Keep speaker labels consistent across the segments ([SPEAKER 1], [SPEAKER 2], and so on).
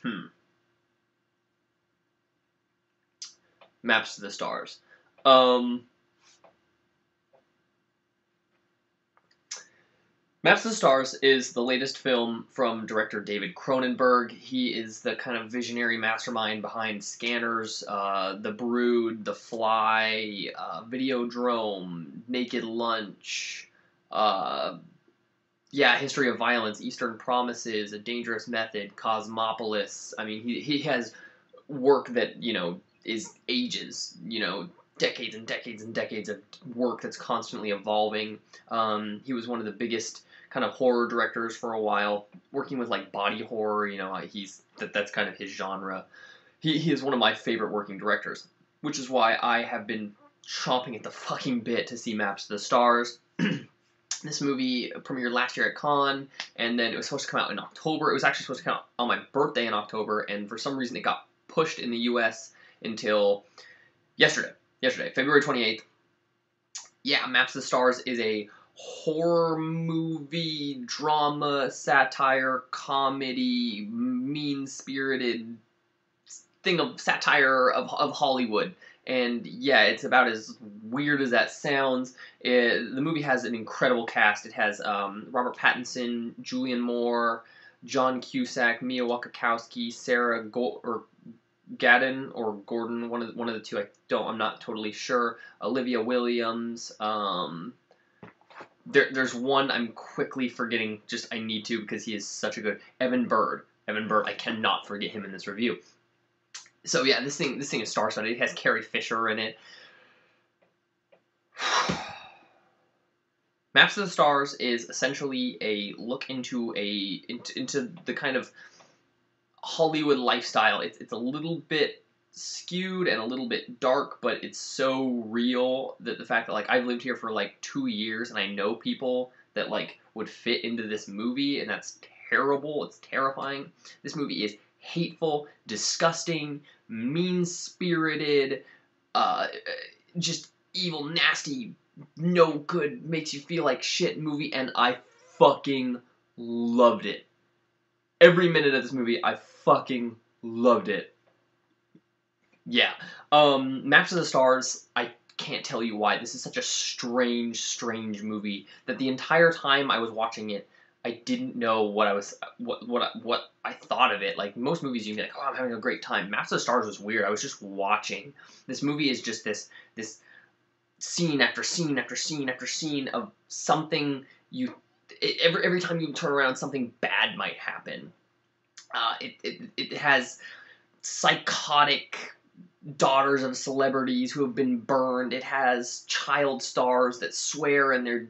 [SPEAKER 1] Hmm. Maps to the Stars. Maps to the Stars is the latest film from director David Cronenberg. He is the kind of visionary mastermind behind Scanners, The Brood, The Fly, Videodrome, Naked Lunch, uh, yeah, History of Violence, Eastern Promises, A Dangerous Method, Cosmopolis. I mean, he has work that, is ages, decades and decades and decades of work that's constantly evolving. He was one of the biggest kind of horror directors for a while, working with like body horror. That's kind of his genre. He is one of my favorite working directors, which is why I have been chomping at the fucking bit to see Maps to the Stars. This movie premiered last year at Cannes, and then it was supposed to come out in October. It was actually supposed to come out on my birthday in October, and for some reason it got pushed in the U.S. until yesterday. February 28th. Yeah, Maps to the Stars is a horror movie, drama, satire, comedy, mean-spirited thing of satire of Hollywood. And yeah, it's about as weird as that sounds. The movie has an incredible cast. It has Robert Pattinson, Julianne Moore, John Cusack, Mia Wasikowska, Sarah Gadon or Gordon, one of the two. I'm not totally sure. Olivia Williams. There's one I'm quickly forgetting. Just I need to because he is such a good Evan Bird. I cannot forget him in this review. So yeah, this thing is star-studded. It has Carrie Fisher in it. Maps to the Stars is essentially a look into the kind of Hollywood lifestyle. It's a little bit skewed and a little bit dark, but it's so real that the fact that like I've lived here for like 2 years and I know people that like would fit into this movie, and that's terrible. It's terrifying. This movie is hateful, disgusting, mean-spirited, just evil, nasty, no good, makes you feel like shit movie, and I fucking loved it. Every minute of this movie, I fucking loved it. Yeah. Maps to the Stars, I can't tell you why. This is such a strange movie that the entire time I was watching it, I didn't know what I thought of it. Like most movies, you can be like, "Oh, I'm having a great time." Maps of the Stars was weird. I was just watching. This movie is just this scene after scene after scene after scene of something every time you turn around, something bad might happen. It has psychotic daughters of celebrities who have been burned. It has child stars that swear and they're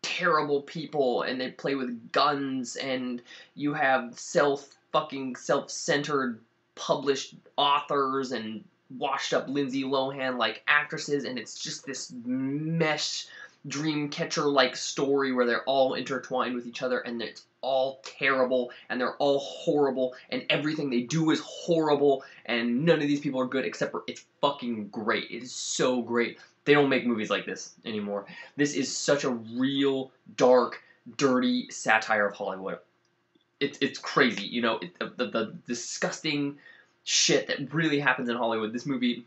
[SPEAKER 1] terrible people and they play with guns, and you have self-centered published authors and washed up Lindsay Lohan like actresses, and it's just this mesh dream catcher like story where they're all intertwined with each other, and it's all terrible and they're all horrible and everything they do is horrible, and none of these people are good except for it's fucking great. It is so great. They don't make movies like this anymore. This is such a real, dark, dirty satire of Hollywood. It's crazy, the disgusting shit that really happens in Hollywood. This movie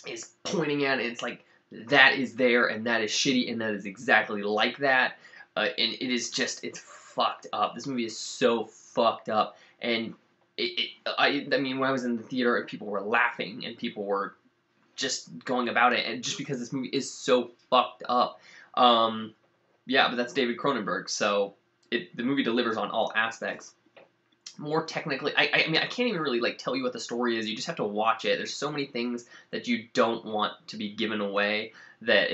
[SPEAKER 1] is pointing at it, and it's like, that is there, and that is shitty, and that is exactly like that. And it is just, it's fucked up. This movie is so fucked up, and I mean, when I was in the theater, people were laughing, and people were just going about it, and just because this movie is so fucked up. Yeah, but that's David Cronenberg, so the movie delivers on all aspects. More technically, I mean, I can't even really like tell you what the story is. You just have to watch it. There's so many things that you don't want to be given away that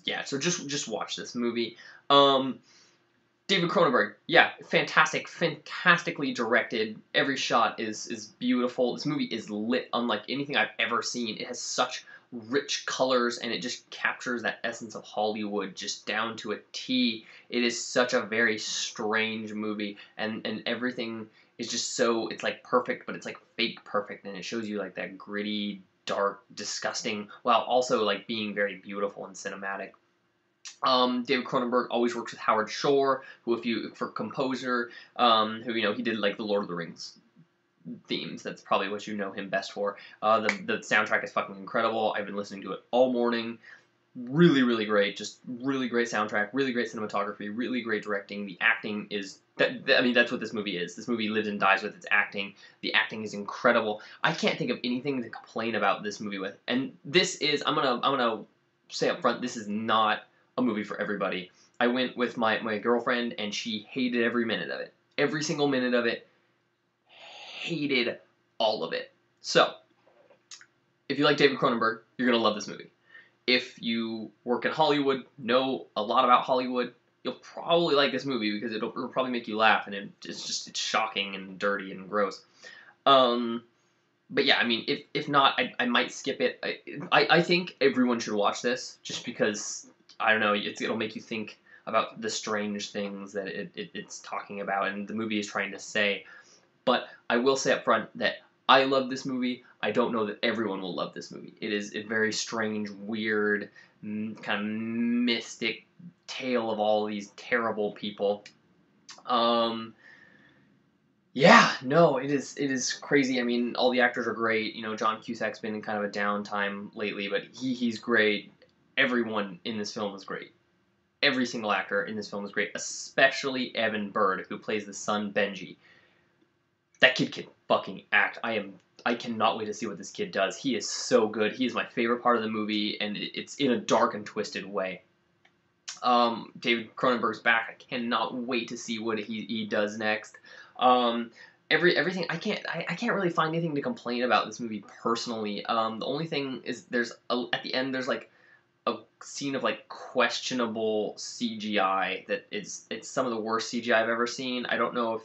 [SPEAKER 1] yeah. So just watch this movie. David Cronenberg, yeah, fantastically directed. Every shot is beautiful. This movie is lit unlike anything I've ever seen. It has such rich colors, and it just captures that essence of Hollywood just down to a T. It is such a very strange movie, and everything is just so, it's like perfect, but it's like fake perfect, and it shows you like that gritty, dark, disgusting, while also like being very beautiful and cinematic. David Cronenberg always works with Howard Shore, who, for composer, who he did like the Lord of the Rings themes. That's probably what you know him best for. The soundtrack is fucking incredible. I've been listening to it all morning. Really, really great. Just really great soundtrack, really great cinematography, really great directing. The acting is I mean, that's what this movie is. This movie lives and dies with its acting. The acting is incredible. I can't think of anything to complain about this movie with. And this is I'm gonna say up front, this is not a movie for everybody. I went with my girlfriend, and she hated every minute of it. Every single minute of it. Hated all of it. So, if you like David Cronenberg, you're gonna love this movie. If you work in Hollywood, know a lot about Hollywood, you'll probably like this movie because it'll probably make you laugh, and it's shocking and dirty and gross. But yeah, I mean, if not, I might skip it. I think everyone should watch this just because, I don't know, it'll make you think about the strange things that it's talking about and the movie is trying to say. But I will say up front that I love this movie. I don't know that everyone will love this movie. It is a very strange, weird, kind of mystic tale of all these terrible people. Yeah, no, it is crazy. I mean, all the actors are great. You know, John Cusack's been in kind of a downtime lately, but he's great. Everyone in this film is great. Every single actor in this film is great, especially Evan Bird, who plays the son Benji. That kid can fucking act. I cannot wait to see what this kid does. He is so good. He is my favorite part of the movie, and it's in a dark and twisted way. David Cronenberg's back. I cannot wait to see what he does next. Everything I can't really find anything to complain about this movie personally. The only thing is at the end there's like a scene of like questionable CGI it's some of the worst CGI I've ever seen. I don't know if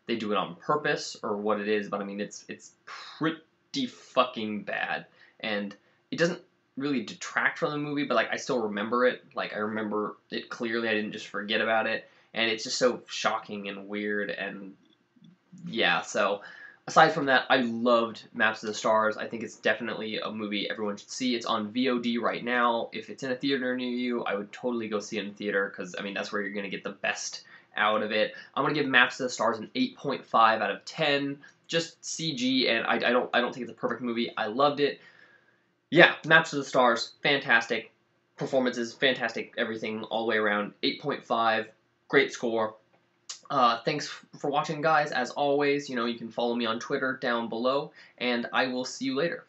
[SPEAKER 1] they do it on purpose or what it is, but I mean it's pretty fucking bad, and it doesn't really detract from the movie, but like I still remember it. Like I remember it clearly. I didn't just forget about it, and it's just so shocking and weird. And yeah, so aside from that, I loved Maps of the Stars. I think it's definitely a movie everyone should see. It's on VOD right now. If it's in a theater near you, I would totally go see it in theater because I mean that's where you're gonna get the best out of it. I'm gonna give Maps of the Stars an 8.5 out of 10. Just CG, and I don't think it's a perfect movie. I loved it. Yeah, Maps of the Stars, fantastic. Performances, fantastic. Everything all the way around. 8.5, great score. Thanks for watching, guys. As always, you know, you can follow me on Twitter down below, and I will see you later.